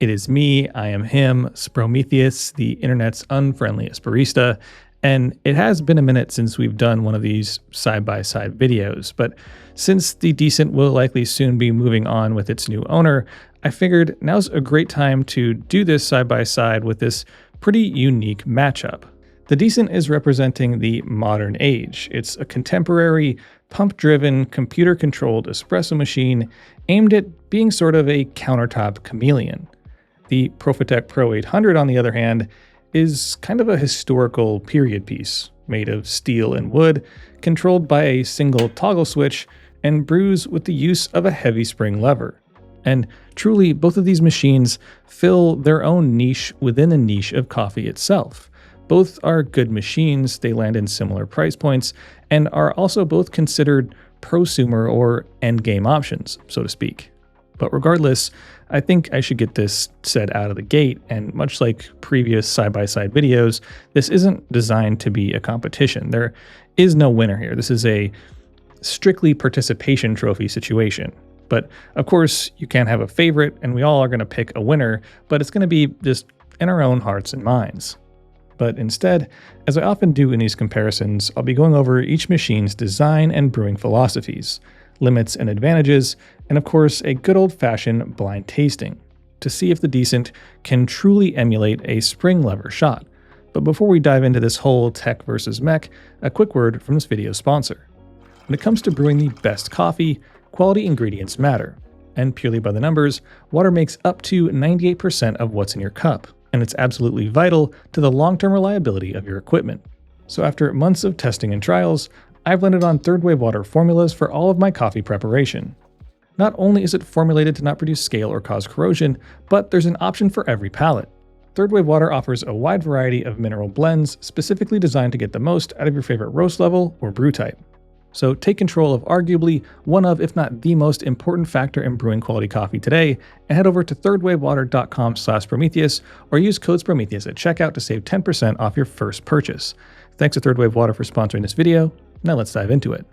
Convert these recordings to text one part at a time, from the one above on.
It is me, I am him, Sprometheus, the internet's unfriendliest barista, and it has been a minute since we've done one of these side-by-side videos, but since the Decent will likely soon be moving on with its new owner, I figured now's a great time to do this side-by-side with this pretty unique matchup. The Decent is representing the modern age. It's a contemporary, pump-driven, computer-controlled espresso machine aimed at being sort of a countertop chameleon. The Profitec Pro 800, on the other hand, is kind of a historical period piece, made of steel and wood, controlled by a single toggle switch, and brews with the use of a heavy spring lever. And truly, both of these machines fill their own niche within a niche of coffee itself. Both are good machines, they land in similar price points, and are also both considered prosumer or endgame options, so to speak. But regardless, I think I should get this said out of the gate, and much like previous side-by-side videos, this isn't designed to be a competition. There is no winner here. This is a strictly participation trophy situation. But of course, you can't have a favorite, and we all are going to pick a winner, but it's going to be just in our own hearts and minds. But instead, as I often do in these comparisons, I'll be going over each machine's design and brewing philosophies, limits and advantages, and of course a good old-fashioned blind tasting, to see if the Decent can truly emulate a spring lever shot. But before we dive into this whole tech versus mech, a quick word from this video's sponsor. When it comes to brewing the best coffee, quality ingredients matter, and purely by the numbers, water makes up to 98% of what's in your cup, and it's absolutely vital to the long-term reliability of your equipment. So after months of testing and trials, I've landed on third wave water formulas for all of my coffee preparation. Not only is it formulated to not produce scale or cause corrosion, but there's an option for every palate. Third wave water offers a wide variety of mineral blends specifically designed to get the most out of your favorite roast level or brew type. So take control of arguably one of, if not the most important factor in brewing quality coffee today, and head over to thirdwavewater.com/Prometheus or use code Sprometheus at checkout to save 10% off your first purchase. Thanks to Third Wave Water for sponsoring this video. Now let's dive into it.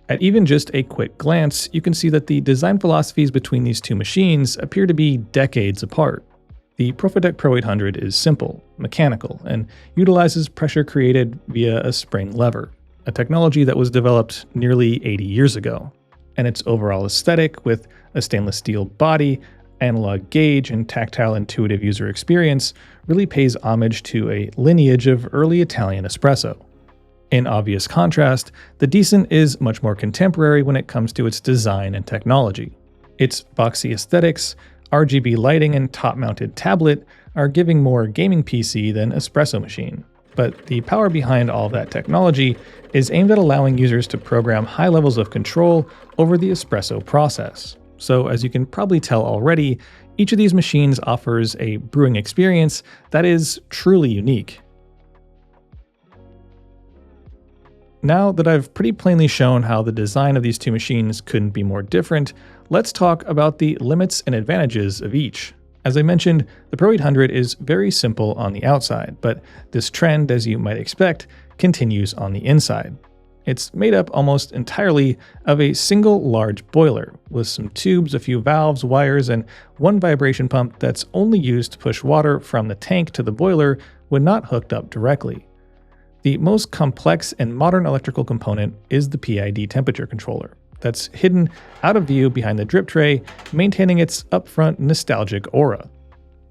At even just a quick glance, you can see that the design philosophies between these two machines appear to be decades apart. The Profitec Pro 800 is simple, mechanical, and utilizes pressure created via a spring lever, a technology that was developed nearly 80 years ago. And its overall aesthetic, with a stainless steel body, analog gauge, and tactile intuitive user experience, really pays homage to a lineage of early Italian espresso. In obvious contrast, the Decent is much more contemporary when it comes to its design and technology. Its boxy aesthetics, RGB lighting, and top-mounted tablet are giving more gaming PC than espresso machine. But the power behind all of that technology is aimed at allowing users to program high levels of control over the espresso process. So as you can probably tell already, each of these machines offers a brewing experience that is truly unique. Now that I've pretty plainly shown how the design of these two machines couldn't be more different, let's talk about the limits and advantages of each. As I mentioned, the Pro 800 is very simple on the outside, but this trend, as you might expect, continues on the inside. It's made up almost entirely of a single large boiler, with some tubes, a few valves, wires, and one vibration pump that's only used to push water from the tank to the boiler when not hooked up directly. The most complex and modern electrical component is the PID temperature controller, that's hidden out of view behind the drip tray, maintaining its upfront nostalgic aura.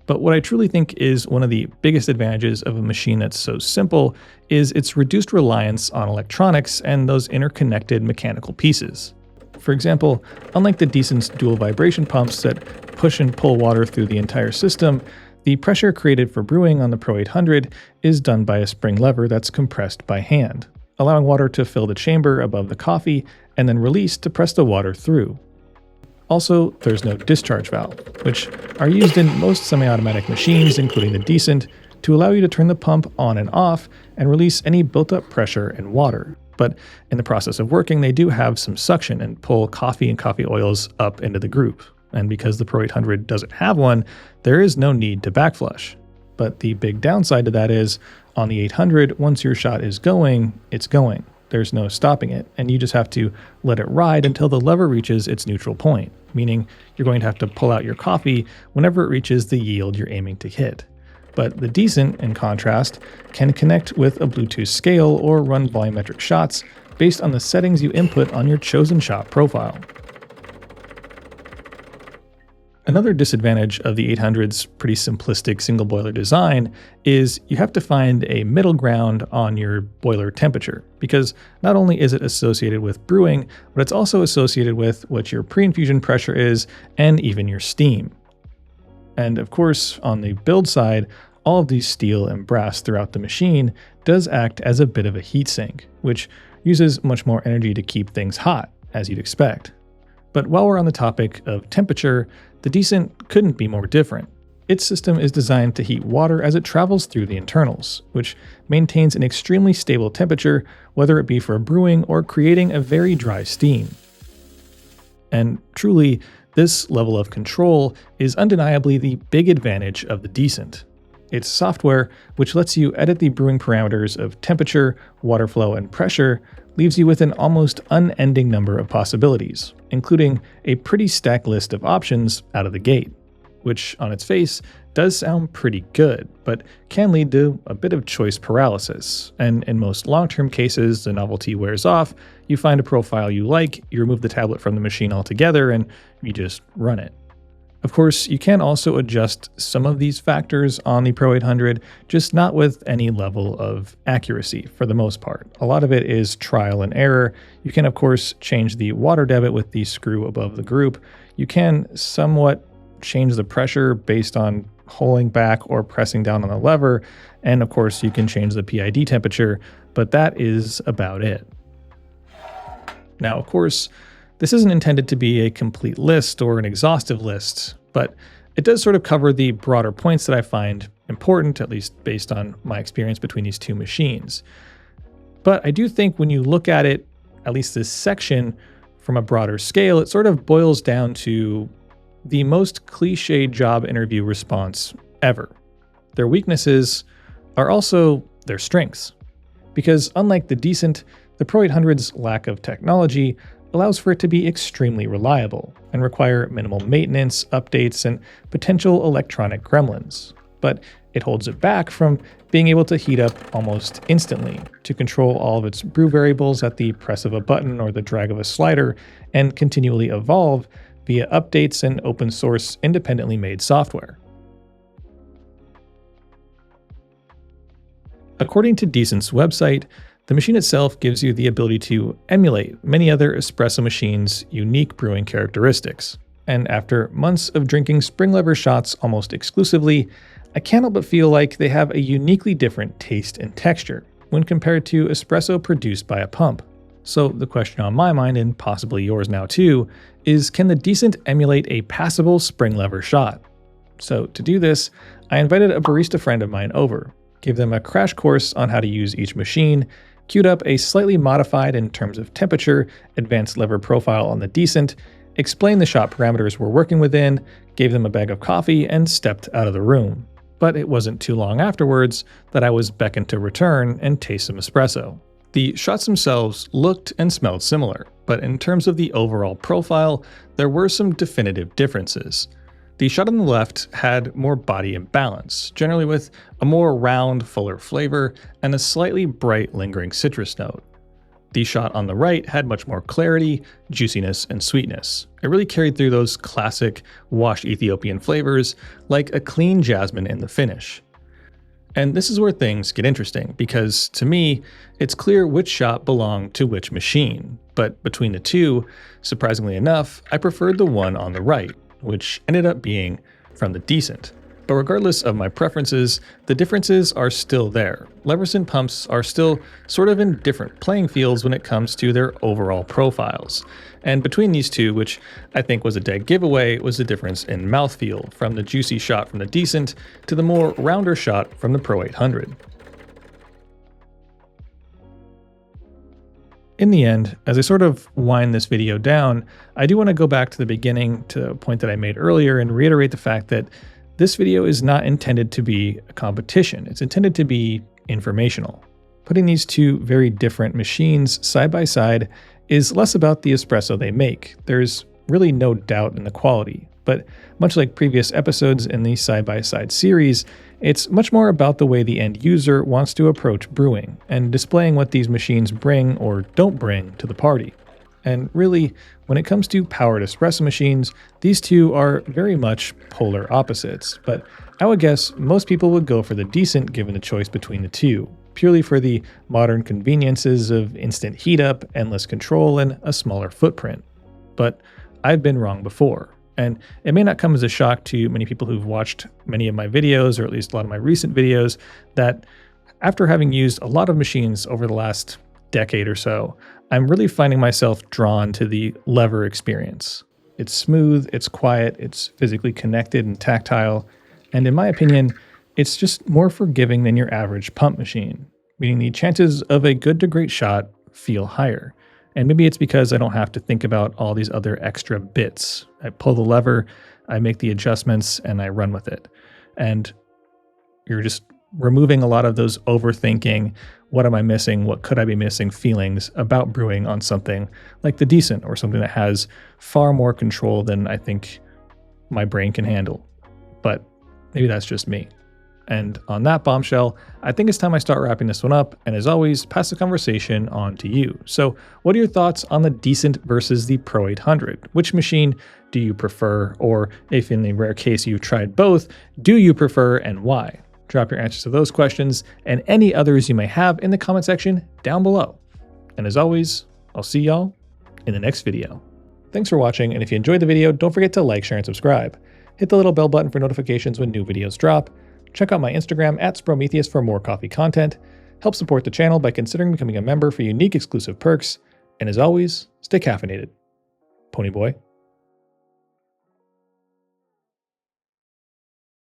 But what I truly think is one of the biggest advantages of a machine that's so simple is its reduced reliance on electronics and those interconnected mechanical pieces. For example, unlike the Decent's dual vibration pumps that push and pull water through the entire system, the pressure created for brewing on the Pro 800 is done by a spring lever that's compressed by hand, allowing water to fill the chamber above the coffee and then release to press the water through. Also, there's no discharge valve, which are used in most semi-automatic machines, including the Decent, to allow you to turn the pump on and off and release any built-up pressure and water. But in the process of working, they do have some suction and pull coffee and coffee oils up into the group. And because the Pro 800 doesn't have one, there is no need to backflush. But the big downside to that is, on the 800, once your shot is going, it's going. There's no stopping it, and you just have to let it ride until the lever reaches its neutral point, meaning you're going to have to pull out your coffee whenever it reaches the yield you're aiming to hit. But the Decent, in contrast, can connect with a Bluetooth scale or run volumetric shots based on the settings you input on your chosen shot profile. Another disadvantage of the 800's pretty simplistic single boiler design is you have to find a middle ground on your boiler temperature, because not only is it associated with brewing, but it's also associated with what your pre-infusion pressure is and even your steam. And of course, on the build side, all of these steel and brass throughout the machine does act as a bit of a heatsink, which uses much more energy to keep things hot, as you'd expect. But while we're on the topic of temperature, the Decent couldn't be more different. Its system is designed to heat water as it travels through the internals, which maintains an extremely stable temperature, whether it be for brewing or creating a very dry steam. And truly, this level of control is undeniably the big advantage of the Decent. It's software which lets you edit the brewing parameters of temperature, water flow, and pressure, leaves you with an almost unending number of possibilities, including a pretty stacked list of options out of the gate, which on its face does sound pretty good, but can lead to a bit of choice paralysis. And in most long-term cases, the novelty wears off, you find a profile you like, you remove the tablet from the machine altogether, and you just run it. Of course, you can also adjust some of these factors on the Pro 800, just not with any level of accuracy for the most part. A lot of it is trial and error. You can, of course, change the water debit with the screw above the group. You can somewhat change the pressure based on holding back or pressing down on the lever. And of course, you can change the PID temperature, but that is about it. Now, of course, this isn't intended to be a complete list or an exhaustive list, but it does sort of cover the broader points that I find important, at least based on my experience between these two machines. But I do think when you look at it, at least this section, from a broader scale, it sort of boils down to the most cliched job interview response ever. Their weaknesses are also their strengths. Because unlike the Decent, the Pro 800's lack of technology allows for it to be extremely reliable and require minimal maintenance, updates, and potential electronic gremlins. But it holds it back from being able to heat up almost instantly, to control all of its brew variables at the press of a button or the drag of a slider, and continually evolve via updates and open source independently made software. According to Decent's website, the machine itself gives you the ability to emulate many other espresso machines' unique brewing characteristics. And after months of drinking spring lever shots almost exclusively, I can't help but feel like they have a uniquely different taste and texture when compared to espresso produced by a pump. So the question on my mind, and possibly yours now too, is can the Decent emulate a passable spring lever shot? So to do this, I invited a barista friend of mine over, gave them a crash course on how to use each machine, queued up a slightly modified in terms of temperature, advanced lever profile on the Decent, explained the shot parameters we're working within, gave them a bag of coffee, and stepped out of the room. But it wasn't too long afterwards that I was beckoned to return and taste some espresso. The shots themselves looked and smelled similar, but in terms of the overall profile, there were some definitive differences. The shot on the left had more body and balance, generally with a more round, fuller flavor and a slightly bright, lingering citrus note. The shot on the right had much more clarity, juiciness, and sweetness. It really carried through those classic washed Ethiopian flavors, like a clean jasmine in the finish. And this is where things get interesting, because to me, it's clear which shot belonged to which machine. But between the two, surprisingly enough, I preferred the one on the right, which ended up being from the Decent. But regardless of my preferences, the differences are still there. Levers and pumps are still sort of in different playing fields when it comes to their overall profiles. And between these two, which I think was a dead giveaway, was the difference in mouthfeel, from the juicy shot from the Decent to the more rounder shot from the Pro 800. In the end, as I sort of wind this video down, I do want to go back to the beginning, to a point that I made earlier, and reiterate the fact that this video is not intended to be a competition. It's intended to be informational. Putting these two very different machines side by side is less about the espresso they make. There's really no doubt in the quality. But much like previous episodes in the side-by-side series, it's much more about the way the end user wants to approach brewing and displaying what these machines bring or don't bring to the party. And really, when it comes to powered espresso machines, these two are very much polar opposites, but I would guess most people would go for the Decent given the choice between the two, purely for the modern conveniences of instant heat up, endless control, and a smaller footprint. But I've been wrong before, and it may not come as a shock to many people who've watched many of my videos, or at least a lot of my recent videos, that after having used a lot of machines over the last decade or so, I'm really finding myself drawn to the lever experience. It's smooth, it's quiet, it's physically connected and tactile, and in my opinion, it's just more forgiving than your average pump machine, meaning the chances of a good to great shot feel higher. And maybe it's because I don't have to think about all these other extra bits. I pull the lever, I make the adjustments, and I run with it. And you're just removing a lot of those overthinking, what am I missing, what could I be missing feelings about brewing on something like the Decent, or something that has far more control than I think my brain can handle. But maybe that's just me. And on that bombshell, I think it's time I start wrapping this one up, and as always, pass the conversation on to you. So what are your thoughts on the Decent versus the Pro 800? Which machine do you prefer? Or if in the rare case you've tried both, do you prefer and why? Drop your answers to those questions and any others you may have in the comment section down below. And as always, I'll see y'all in the next video. Thanks for watching, and if you enjoyed the video, don't forget to like, share, and subscribe. Hit the little bell button for notifications when new videos drop. Check out my Instagram at Sprometheus for more coffee content. Help support the channel by considering becoming a member for unique exclusive perks. And as always, stay caffeinated. Pony Boy.